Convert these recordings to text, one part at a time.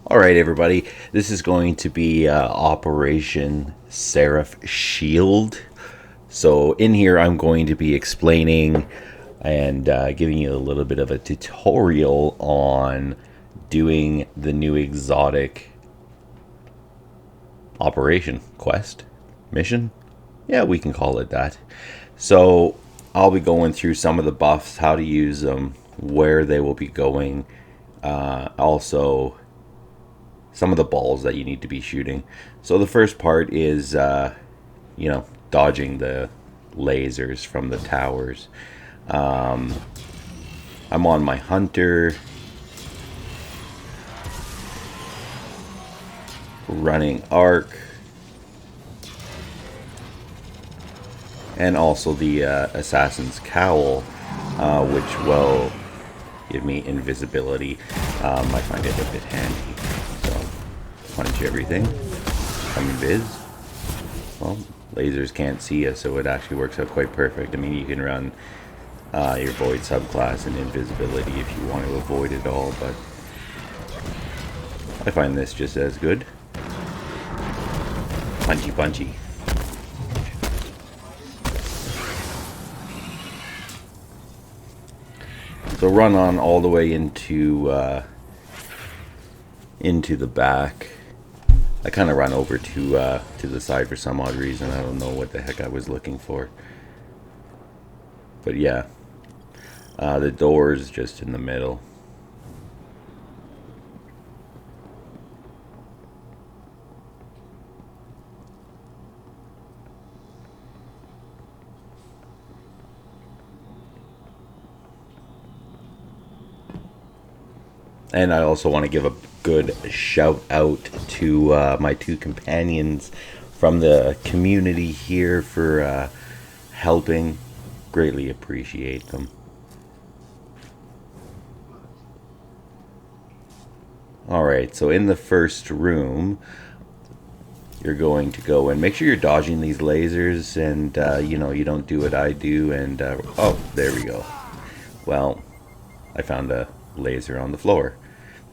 Alright everybody, this is going to be Operation Seraph Shield. So in here I'm going to be explaining and giving you a little bit of a tutorial on doing the new exotic operation, quest, mission? Yeah, we can call it that. So I'll be going through some of the buffs, how to use them, where they will be going, also some of the balls that you need to be shooting. So the first part is, dodging the lasers from the towers. I'm on my hunter, running arc, and also the assassin's cowl, which will give me invisibility. I find it a bit handy. So punch everything. I'm invis. Well, lasers can't see us, so it actually works out quite perfect. I mean, you can run your void subclass and invisibility if you want to avoid it all, but I find this just as good. Punchy punchy. So run on all the way into the back. I kind of run over to the side for some odd reason. I don't know what the heck I was looking for. But yeah, the door is just in the middle. And I also want to give a good shout out to my two companions from the community here for helping. Greatly appreciate them. Alright, so in the first room, you're going to go and make sure you're dodging these lasers and, you don't do what I do and, oh, there we go. Well, I found a laser on the floor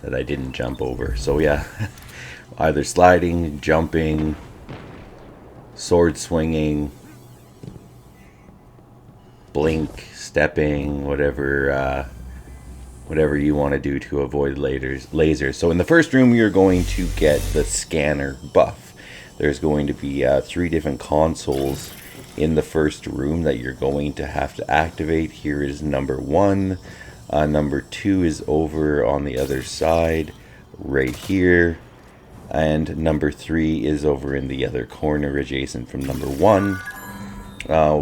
that I didn't jump over. So yeah, either sliding, jumping, sword swinging, blink, stepping, whatever you want to do to avoid lasers. So in the first room, you're going to get the scanner buff. There's going to be 3 different consoles in the first room that you're going to have to activate. Here is number 1. Number 2 is over on the other side, right here. And number 3 is over in the other corner, adjacent from number 1,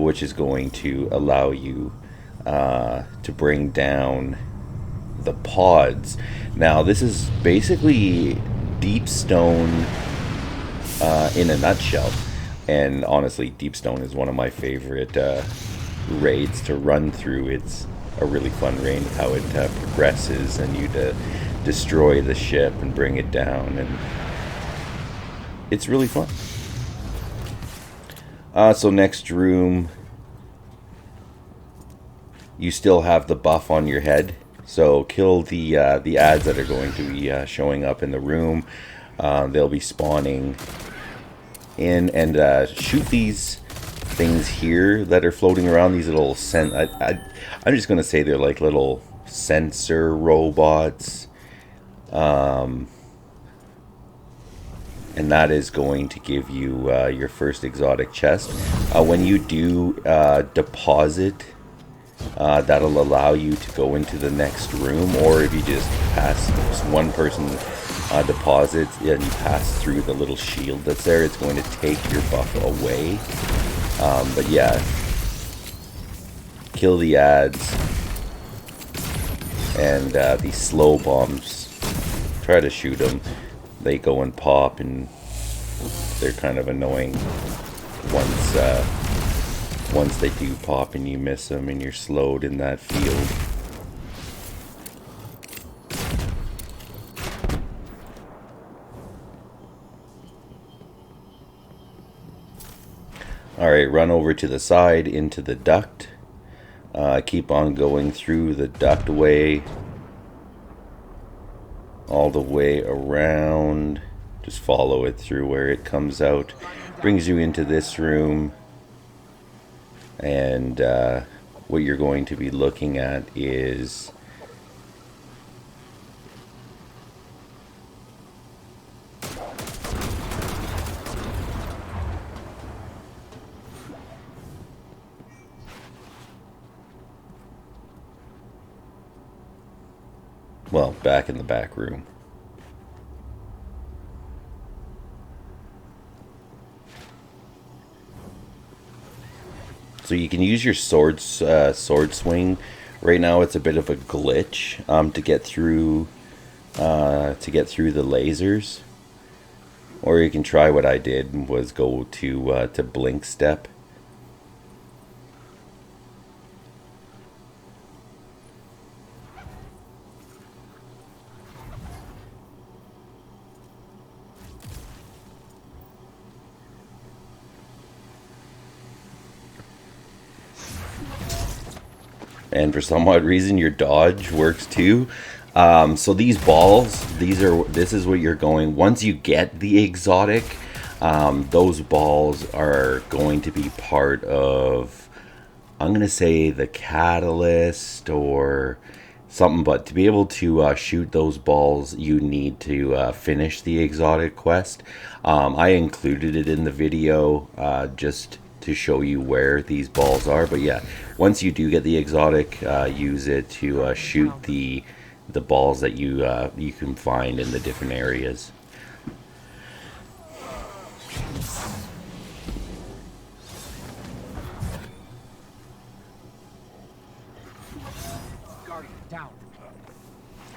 which is going to allow you to bring down the pods. Now, this is basically Deepstone in a nutshell. And honestly, Deepstone is one of my favorite raids to run through. It's a really fun raid, how it progresses and you destroy the ship and bring it down, and it's really fun. So next room, you still have the buff on your head, so kill the ads that are going to be showing up in the room. They'll be spawning in, and shoot these things here that are floating around, these little I'm just gonna say they're like little sensor robots, and that is going to give you your first exotic chest. When you do deposit, that'll allow you to go into the next room, or if you just pass one person deposits and you pass through the little shield that's there, it's going to take your buff away. But yeah, kill the ads and these slow bombs. Try to shoot them. They go and pop, and they're kind of annoying once they do pop and you miss them and you're slowed in that field. Alright, run over to the side into the duct. Keep on going through the ductway all the way around. Just follow it through where it comes out. Brings you into this room. And what you're going to be looking at is well, back in the back room. So you can use your sword swing. Right now, it's a bit of a glitch to get through the lasers. Or you can try what I did, was go to blink step. And for some odd reason, your dodge works too. So these balls, this is what you're going. Once you get the exotic, those balls are going to be part of, I'm gonna say, the catalyst or something. But to be able to shoot those balls, you need to finish the exotic quest. I included it in the video just to show you where these balls are. But yeah, once you do get the exotic, use it to shoot the balls that you can find in the different areas.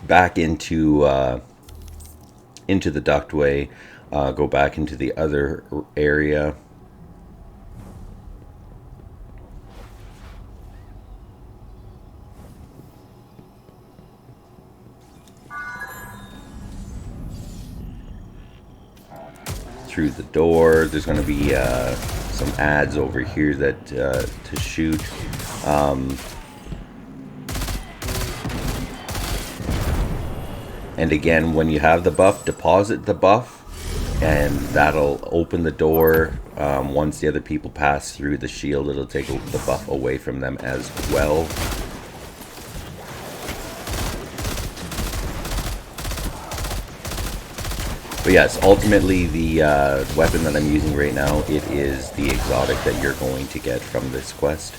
Back into the ductway. Go back into the other area. Through the door. There's going to be some ads over here that to shoot. And again, when you have the buff, deposit the buff, and that'll open the door. Once the other people pass through the shield, it'll take the buff away from them as well. But yes, ultimately the weapon that I'm using right now, it is the exotic that you're going to get from this quest.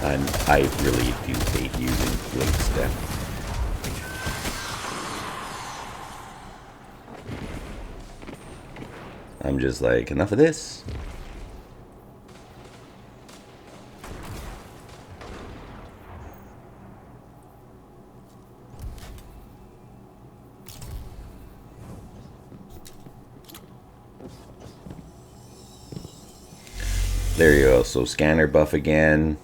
And I really do hate using blink step. I'm just like, enough of this. There you go. So scanner buff again.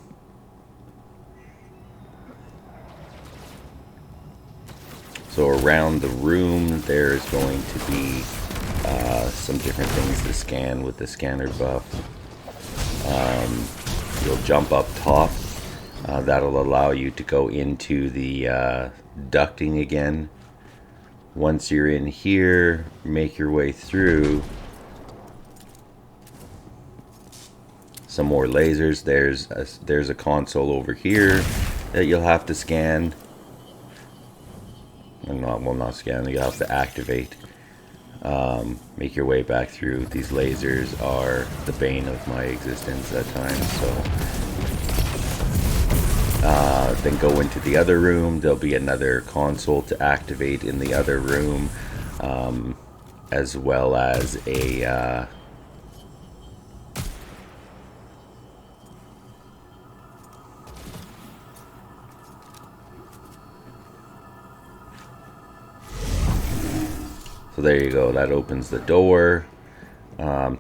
So around the room, there's going to be some different things to scan with the scanner buff. You'll jump up top. That'll allow you to go into the ducting again. Once you're in here, make your way through. Some more lasers. There's a console over here that you'll have to scan. Not scan. You'll have to activate. Make your way back through. These lasers are the bane of my existence at times. So then go into the other room. There'll be another console to activate in the other room, as well as a so there you go. That opens the door,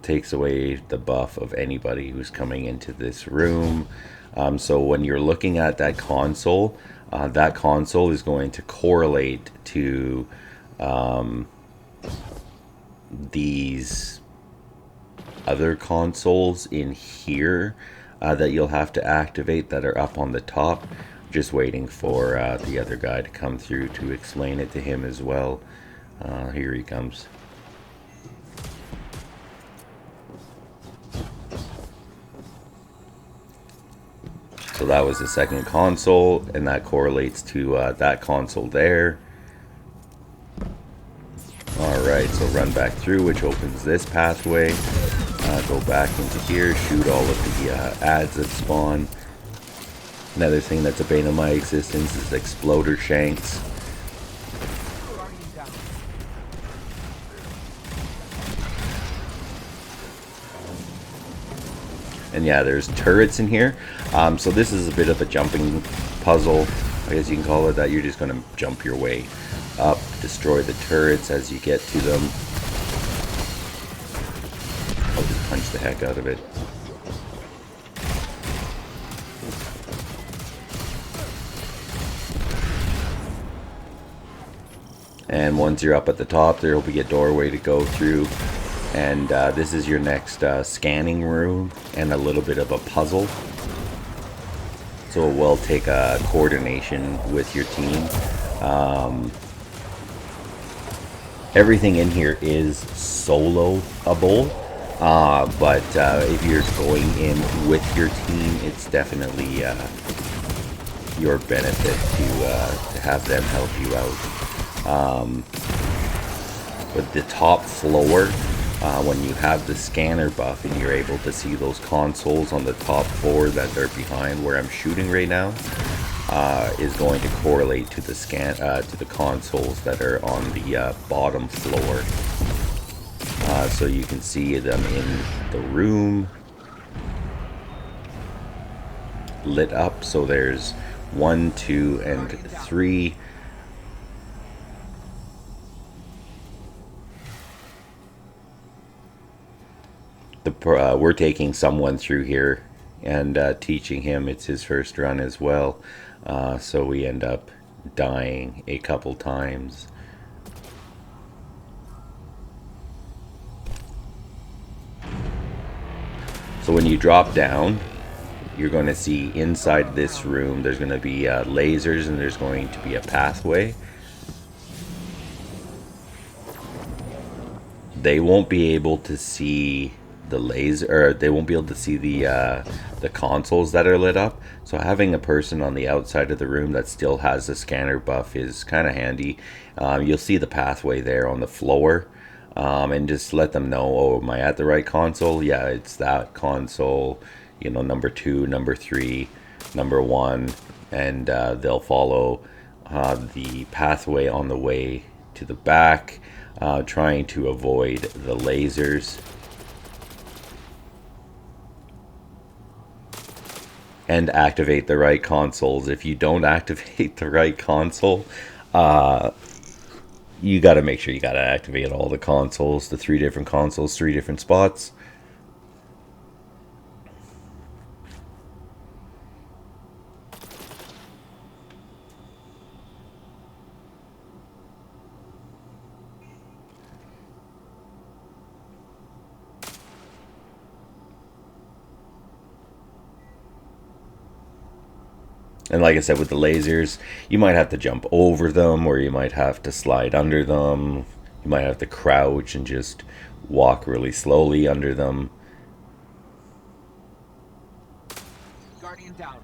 takes away the buff of anybody who's coming into this room. So when you're looking at that console is going to correlate to these other consoles in here that you'll have to activate that are up on the top. Just waiting for the other guy to come through to explain it to him as well. Here he comes. So that was the second console, and that correlates to that console there. Alright, so run back through, which opens this pathway. Go back into here, shoot all of the ads that spawn. Another thing that's a bane of my existence is exploder shanks. And yeah, there's turrets in here. So this is a bit of a jumping puzzle, I guess you can call it that. You're just going to jump your way up, destroy the turrets as you get to them. I'll just punch the heck out of it. And once you're up at the top, there will be a doorway to go through. And this is your next scanning room and a little bit of a puzzle. So it will take coordination with your team. Everything in here is soloable, but if you're going in with your team, it's definitely your benefit to have them help you out. With the top floor, when you have the scanner buff and you're able to see those consoles on the top floor that they're behind where I'm shooting right now, is going to correlate to the to the consoles that are on the bottom floor. So you can see them in the room lit up. So there's 1, 2, and 3. We're taking someone through here and teaching him. It's his first run as well, so we end up dying a couple times. So when you drop down, you're going to see inside this room there's going to be lasers, and there's going to be a pathway. They won't be able to see the laser, or they won't be able to see the consoles that are lit up. So having a person on the outside of the room that still has the scanner buff is kind of handy. You'll see the pathway there on the floor, and just let them know, oh, am I at the right console? Yeah, it's that console, you know, number 2, number 3, number 1, and they'll follow the pathway on the way to the back, trying to avoid the lasers. And activate the right consoles. If you don't activate the right console, you got to make sure you got to activate all the consoles, the 3 different consoles, 3 different spots. And like I said, with the lasers, you might have to jump over them, or you might have to slide under them. You might have to crouch and just walk really slowly under them. Guardian down.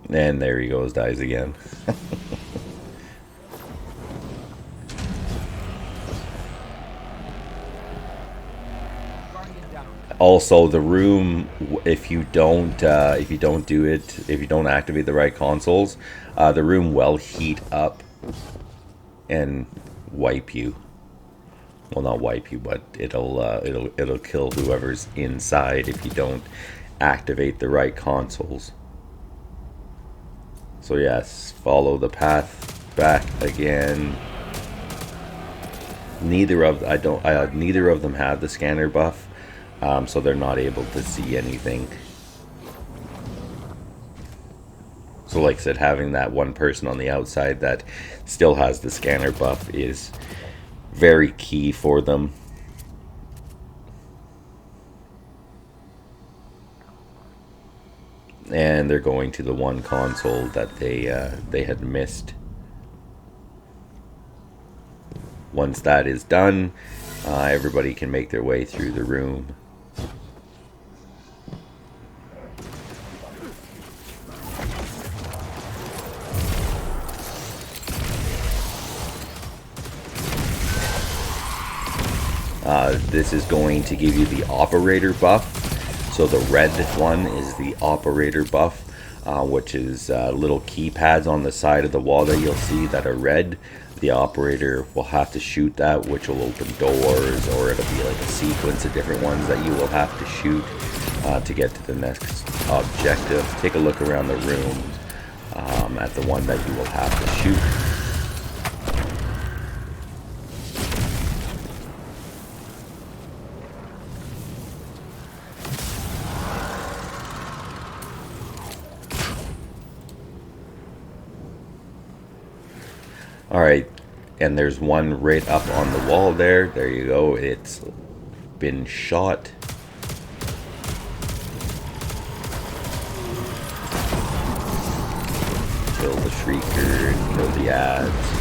And there he goes, dies again. Also, the room, if you don't activate the right consoles, the room will heat up and wipe you. Well, not wipe you, but it'll kill whoever's inside if you don't activate the right consoles. So yes, follow the path back again. Neither of them have the scanner buff. So they're not able to see anything. So like I said, having that one person on the outside that still has the scanner buff is very key for them. and they're going to the one console that they had missed. Once that is done, everybody can make their way through the room. This is going to give you the operator buff. So the red one is the operator buff, which is little keypads on the side of the wall that you'll see that are red. The operator will have to shoot that, which will open doors, or it'll be like a sequence of different ones that you will have to shoot to get to the next objective. Take a look around the room at the one that you will have to shoot. Alright, and there's one right up on the wall there. There you go. It's been shot. Kill the Shrieker, kill the ads.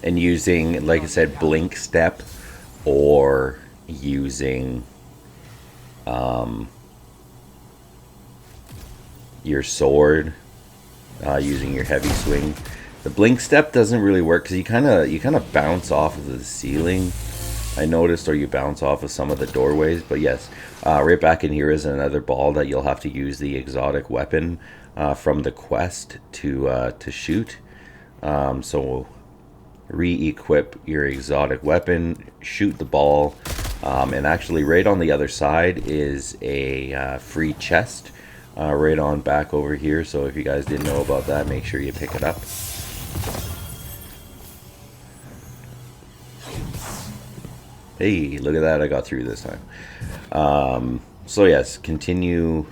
And using, like I said, blink step, or using your sword, using your heavy swing. The blink step doesn't really work because you kind of bounce off of the ceiling, I noticed, or you bounce off of some of the doorways. But yes, right back in here is another ball that you'll have to use the exotic weapon from the quest to shoot. So re-equip your exotic weapon, shoot the ball, and actually right on the other side is a free chest right on back over here. So if you guys didn't know about that, make sure you pick it up. Hey, look at that, I got through this time. So yes, continue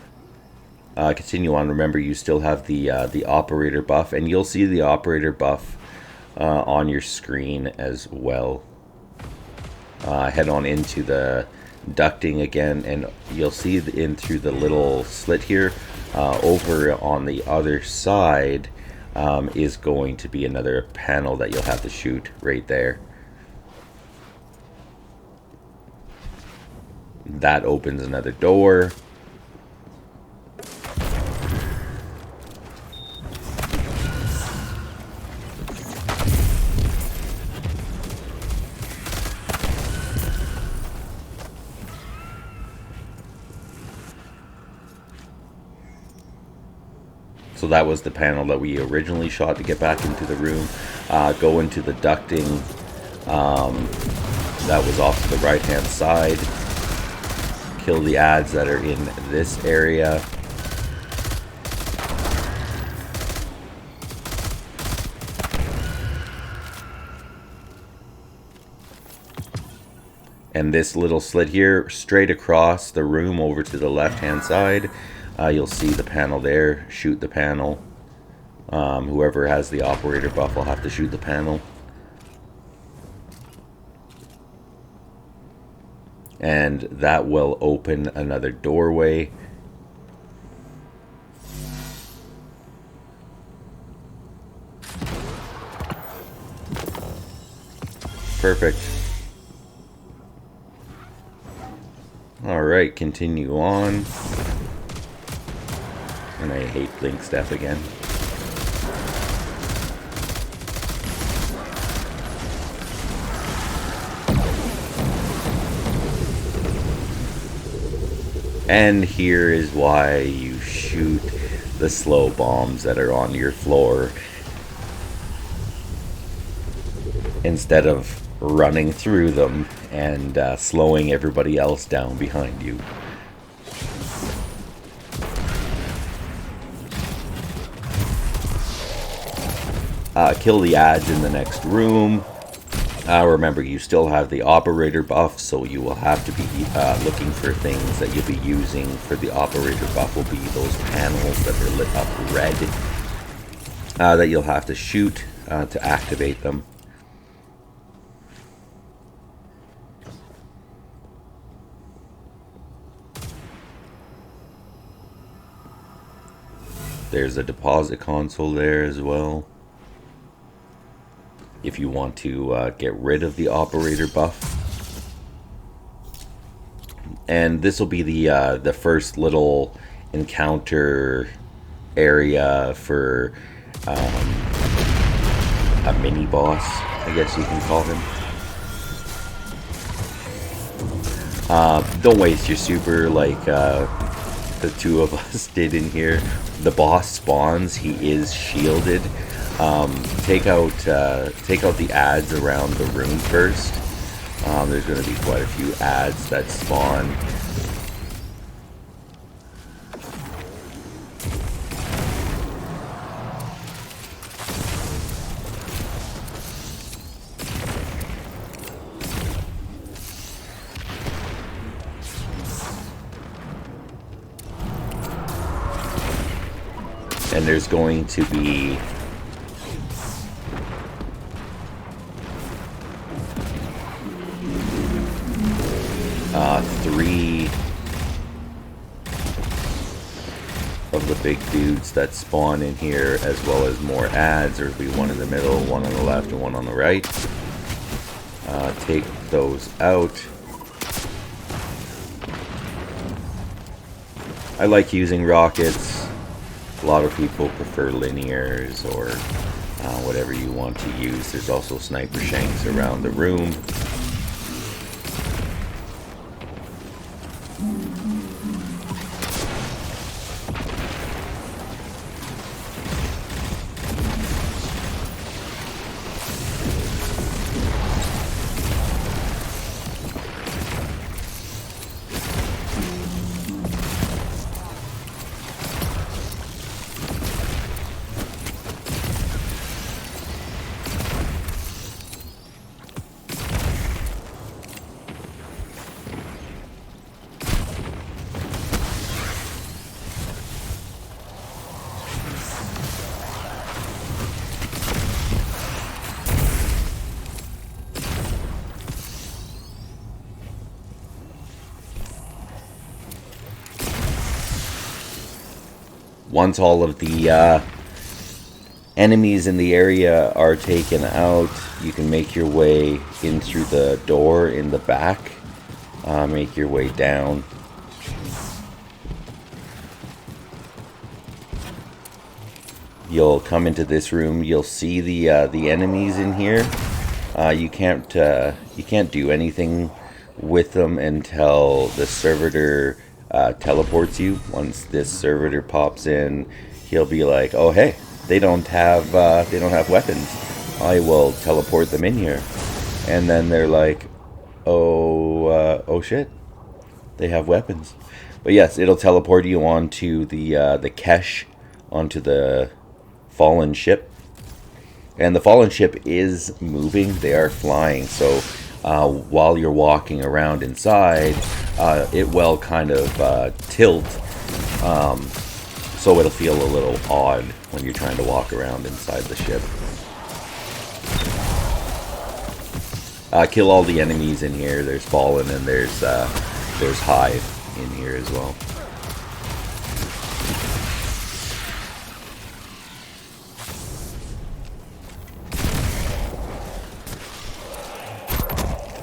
on. Remember, you still have the operator buff, and you'll see the operator buff on your screen as well. Head on into the ducting again, and you'll see in through the little slit here, over on the other side is going to be another panel that you'll have to shoot right there. That opens another door. So that was the panel that we originally shot to get back into the room. Go into the ducting. That was off to the right hand side. Kill the ads that are in this area. And this little slit here, straight across the room over to the left hand side. You'll see the panel there. Shoot the panel. Whoever has the operator buff will have to shoot the panel. And that will open another doorway. Perfect. Alright, continue on. And I hate blink step again. And here is why you shoot the slow bombs that are on your floor instead of running through them and slowing everybody else down behind you. Kill the ads in the next room. Remember, you still have the operator buff, so you will have to be looking for things that you'll be using for the operator buff. Will be those panels that are lit up red that you'll have to shoot to activate them. There's a deposit console there as well, if you want to get rid of the operator buff. And this will be the first little encounter area for a mini boss, I guess you can call him. Don't waste your super like the two of us did in here. The boss spawns, he is shielded. Take out the ads around the room first. There's going to be quite a few ads that spawn. And there's going to be three of the big dudes that spawn in here, as well as more ads. There'll be one in the middle, one on the left, and one on the right. Take those out. I like using rockets. A lot of people prefer linears or whatever you want to use. There's also sniper shanks around the room. Once all of the enemies in the area are taken out, you can make your way in through the door in the back. Make your way down. You'll come into this room. You'll see the enemies in here. You can't do anything with them until the servitor teleports you. Once this servitor pops in, he'll be like, "Oh hey, they don't have weapons. I will teleport them in here." And then they're like, "Oh shit, they have weapons." But yes, it'll teleport you onto the cache, onto the fallen ship. And the fallen ship is moving. They are flying. So while you're walking around inside, it will kind of tilt, so it'll feel a little odd when you're trying to walk around inside the ship. Kill all the enemies in here. There's Fallen and there's Hive in here as well.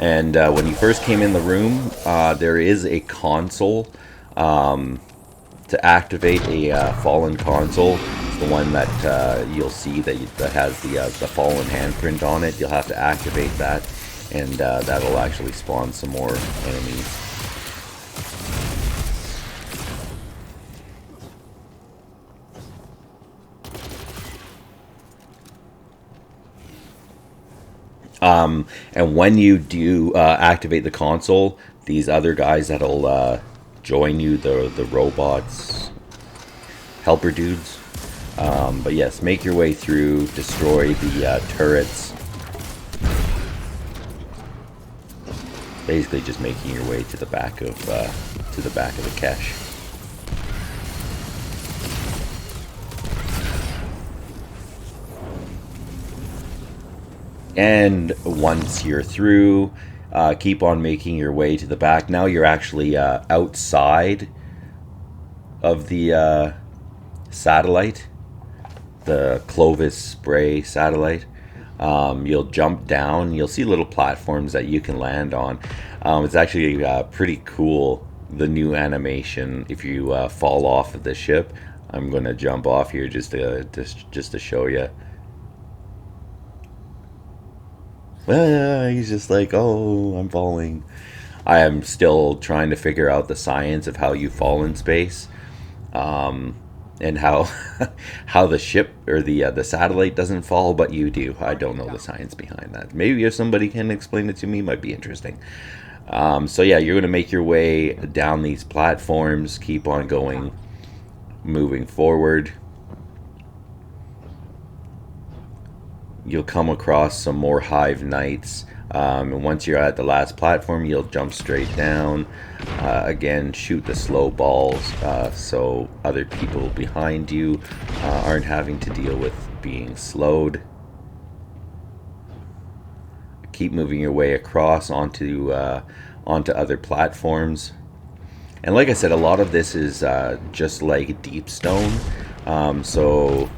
And when you first came in the room, there is a console to activate a Fallen console. It's the one that you'll see that has the Fallen handprint on it. You'll have to activate that, and that'll actually spawn some more enemies. And when you do activate the console, these other guys that'll join you, the robots, helper dudes. But yes, make your way through, destroy the turrets. Basically just making your way to the back of the cache. And once you're through, keep on making your way to the back. Now you're actually outside of the satellite, the Clovis Spray satellite. You'll jump down. You'll see little platforms that you can land on. It's actually pretty cool, the new animation. If you fall off of the ship, I'm gonna jump off here just to show you. He's just like, oh, I'm falling. I am still trying to figure out the science of how you fall in space, and how how the ship or the satellite doesn't fall, but you do. I don't know the science behind that. Maybe if somebody can explain it to me, it might be interesting. So yeah, you're gonna make your way down these platforms. Keep on going, moving forward. You'll come across some more hive knights, and once you're at the last platform, you'll jump straight down. Again, shoot the slow balls, so other people behind you aren't having to deal with being slowed. Keep moving your way across onto other platforms. And like I said, a lot of this is just like Deep Stone, so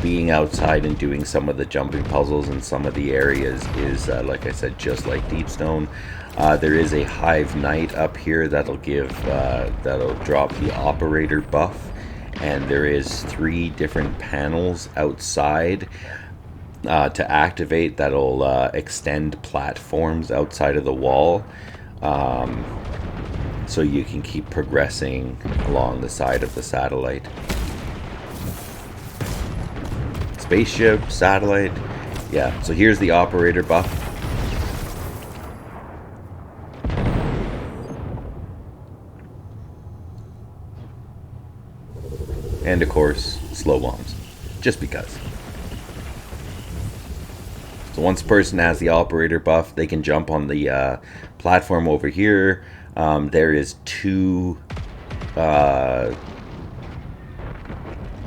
being outside and doing some of the jumping puzzles in some of the areas is, like I said, just like Deep Stone. There is a Hive Knight up here that'll drop the operator buff, and there is 3 different panels outside to activate that'll extend platforms outside of the wall, so you can keep progressing along the side of the satellite. Spaceship, satellite, yeah. So here's the operator buff. And of course, slow bombs, just because. So once a person has the operator buff, they can jump on the platform over here. There is 2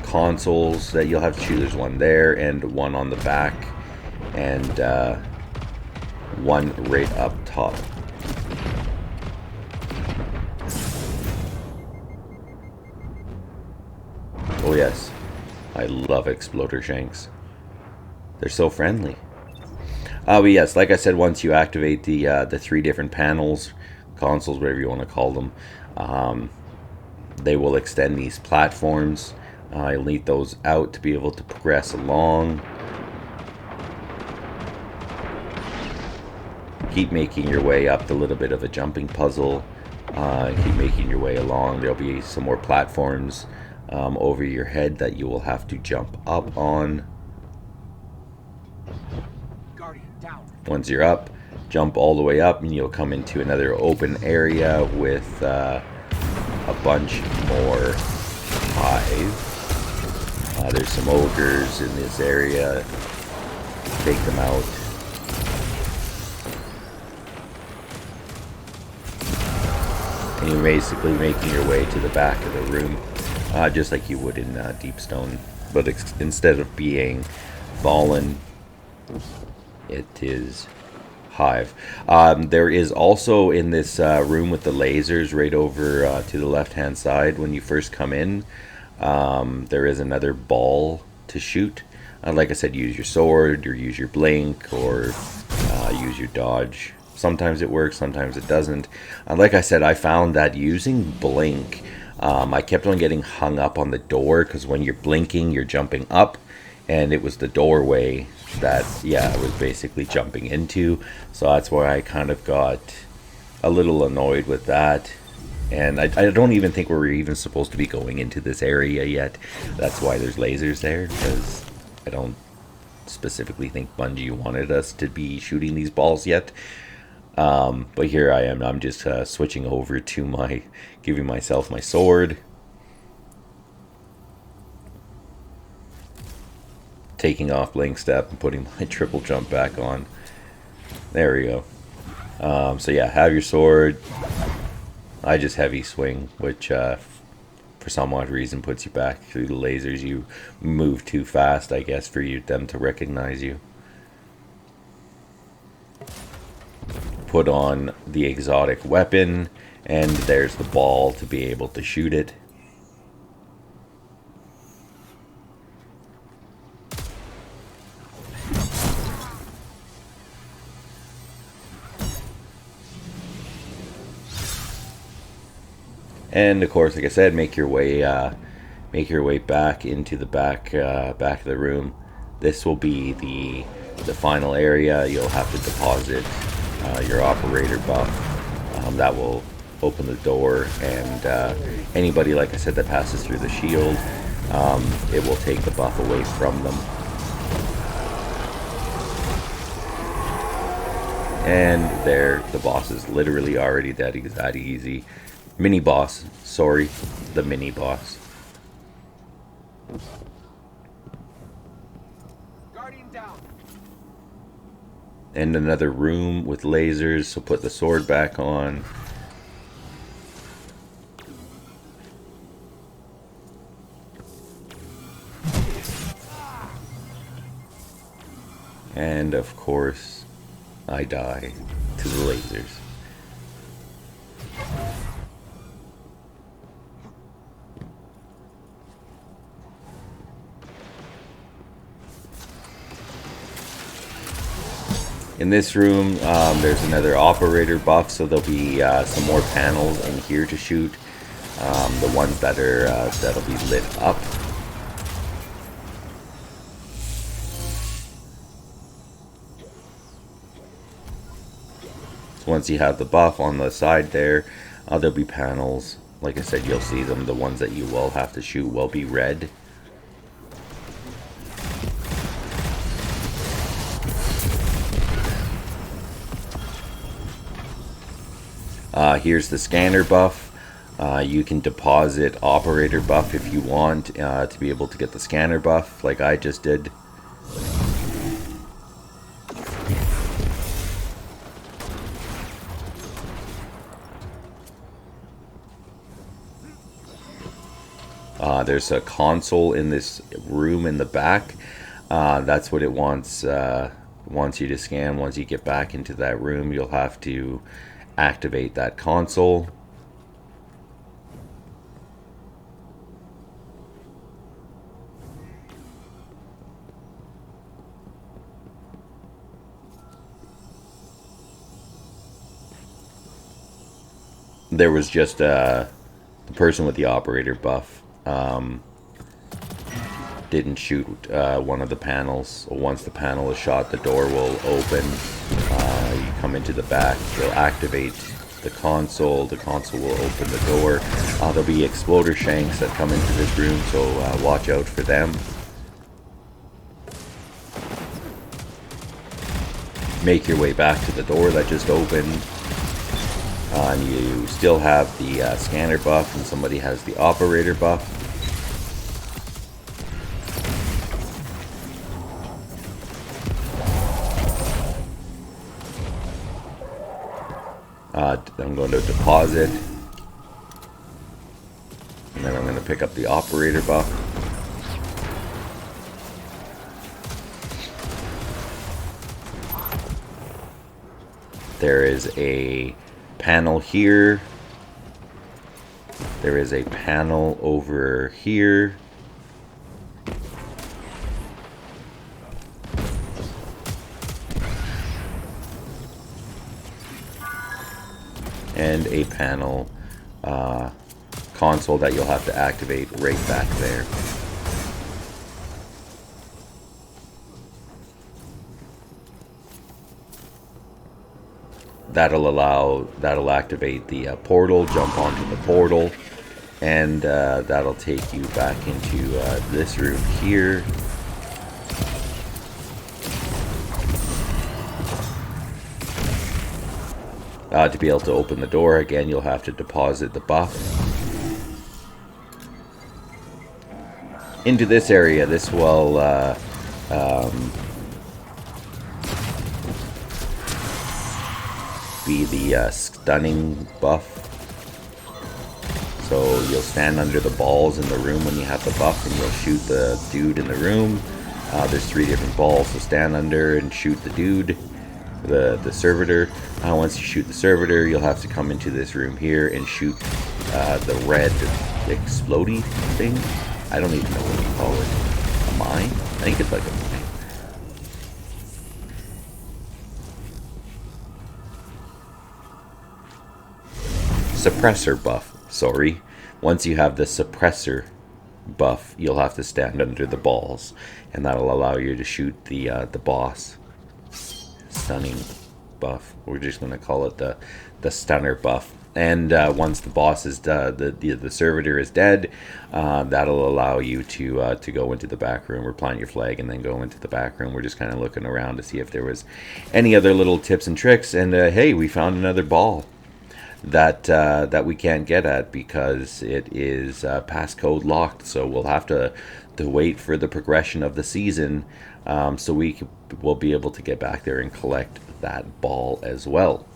consoles that you'll have to choose. There's one there and one on the back, and one right up top. Oh yes, I love exploder shanks. They're so friendly. But yes, like I said, once you activate the 3 different panels, consoles, whatever you want to call them, they will extend these platforms. You'll need those out to be able to progress along. Keep making your way up the little bit of a jumping puzzle. Keep making your way along. There'll be some more platforms over your head that you will have to jump up on. Once you're up, jump all the way up and you'll come into another open area with a bunch more hive. There's some ogres in this area. Take them out. And you're basically making your way to the back of the room, just like you would in Deep Stone. But instead of being fallen, it is hive. There is also in this room with the lasers right over to the left hand side when you first come in, there is another ball to shoot. Like I said, use your sword or use your blink or use your dodge. Sometimes it works, sometimes it doesn't. Like I said, I found that using blink, I kept on getting hung up on the door, because when you're blinking you're jumping up, and it was the doorway that, yeah, I was basically jumping into. So that's why I kind of got a little annoyed with that. And I don't even think we're even supposed to be going into this area yet. That's why there's lasers there, because I don't specifically think Bungie wanted us to be shooting these balls yet. But here I am. I'm just switching over to giving myself my sword. Taking off blink step and putting my triple jump back on. There we go. So yeah, have your sword. I just heavy swing, which for some odd reason puts you back through the lasers. You move too fast, I guess, for them to recognize you. Put on the exotic weapon, and there's the ball to be able to shoot it. And of course, like I said, make your way back into the back of the room. This will be the final area. You'll have to deposit your operator buff. That will open the door, and anybody, like I said, that passes through the shield, it will take the buff away from them. And there, the boss is literally already that easy. Mini boss, sorry, the mini boss. Guardian down. And another room with lasers, so put the sword back on. And of course, I die to the lasers. In this room, there's another operator buff, so there'll be some more panels in here to shoot. The ones that are that'll be lit up. So once you have the buff on the side there, there'll be panels. Like I said, you'll see them. The ones that you will have to shoot will be red. Here's the scanner buff. You can deposit operator buff if you want to be able to get the scanner buff, like I just did. There's a console in this room in the back. That's what it wants you to scan. Once you get back into that room, you'll have to activate that console. There was just the person with the operator buff didn't shoot one of the panels. Once the panel is shot, the door will open. You come into the back, you'll activate the console will open the door. There'll be exploder shanks that come into this room, so watch out for them. Make your way back to the door that just opened. And you still have the scanner buff, and somebody has the operator buff. I'm going to deposit, and then I'm going to pick up the operator buff. There is a panel here. There is a panel over here. And a panel console that you'll have to activate right back there. That'll activate the portal, jump onto the portal, and that'll take you back into this room here. To be able to open the door again, you'll have to deposit the buff into this area. This will be see the stunning buff. So you'll stand under the balls in the room when you have the buff, and you'll shoot the dude in the room. There's 3 different balls, so stand under and shoot the dude, the servitor. Once you shoot the servitor, you'll have to come into this room here and shoot the red explodey thing. I don't even know what you call it. A mine? I think it's like a mine. Suppressor buff. Sorry. Once you have the suppressor buff, you'll have to stand under the balls, and that'll allow you to shoot the boss. Stunning buff. We're just going to call it the stunner buff. And once the boss is the servitor is dead, that'll allow you to go into the back room or plant your flag and then go into the back room. We're just kind of looking around to see if there was any other little tips and tricks. And hey, we found another ball that we can't get at because it is passcode locked. So we'll have to wait for the progression of the season, so we'll be able to get back there and collect that ball as well.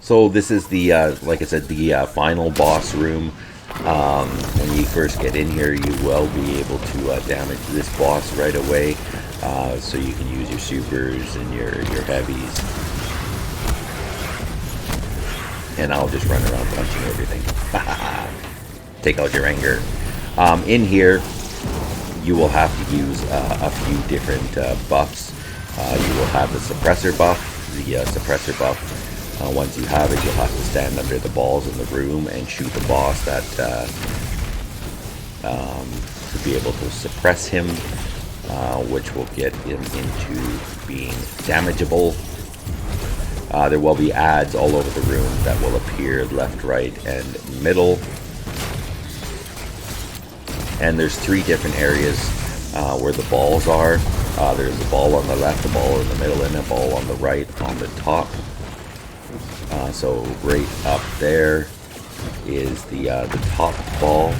So this is the, like I said, the final boss room. When you first get in here, you will be able to damage this boss right away. So you can use your supers and your heavies. And I'll just run around punching everything. Take out your anger. In here, you will have to use a few different buffs. You will have the suppressor buff. The suppressor buff. Once you have it, you'll have to stand under the balls in the room and shoot the boss that to be able to suppress him, which will get him into being damageable. There will be ads all over the room that will appear left, right, and middle. And there's 3 different areas where the balls are. There's a ball on the left, a ball in the middle, and a ball on the right on the top. So right up there is the top ball.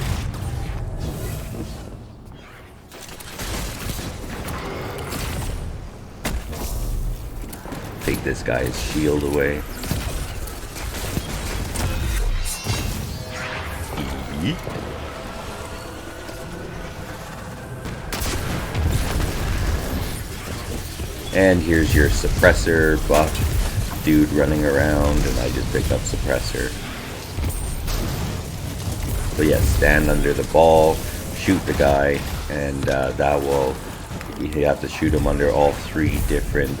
Take this guy's shield away. And here's your suppressor buff. Dude running around, and I just picked up suppressor. But yeah, stand under the ball, shoot the guy, and that will, you have to shoot him under all 3 different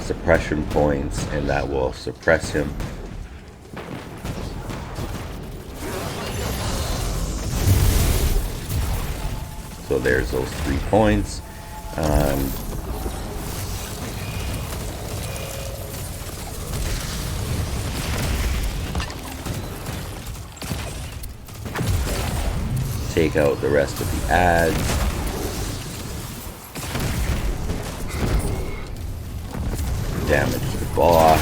suppression points, and that will suppress him. So there's those 3 points. Take out the rest of the ads. Damage the boss.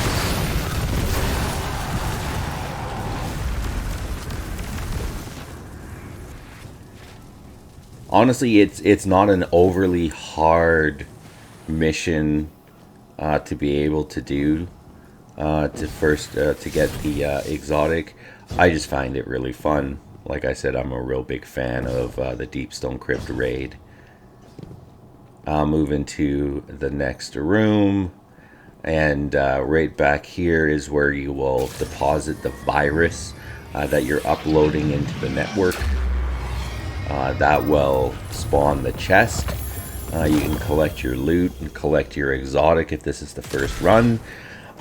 Honestly, it's not an overly hard mission to be able to do. To get the exotic. I just find it really fun. Like I said, I'm a real big fan of the Deepstone Crypt raid. I'll move into the next room, and right back here is where you will deposit the virus that you're uploading into the network. That will spawn the chest. You can collect your loot and collect your exotic if this is the first run.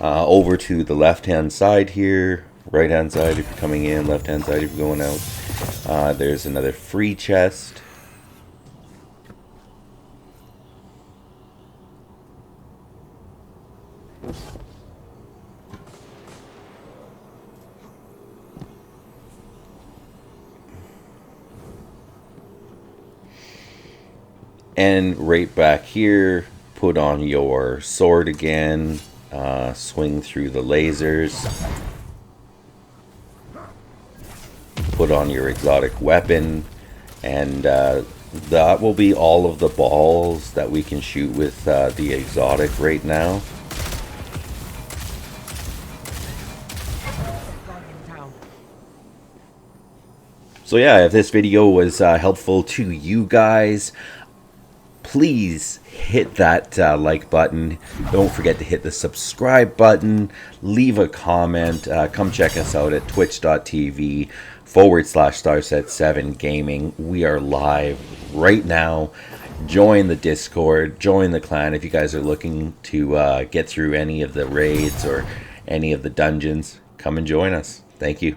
Over to the left hand side here, right hand side if you're coming in, left hand side if you're going out. There's another free chest. And right back here, put on your sword again, swing through the lasers. put on your exotic weapon, and that will be all of the balls that we can shoot with the exotic right now. So yeah, if this video was helpful to you guys, please hit that like button. Don't forget to hit the subscribe button. Leave a comment. Come check us out at twitch.tv/Starset7 Gaming. We are live right now. Join the Discord. Join the clan if you guys are looking to get through any of the raids or any of the dungeons. Come and join us. Thank you.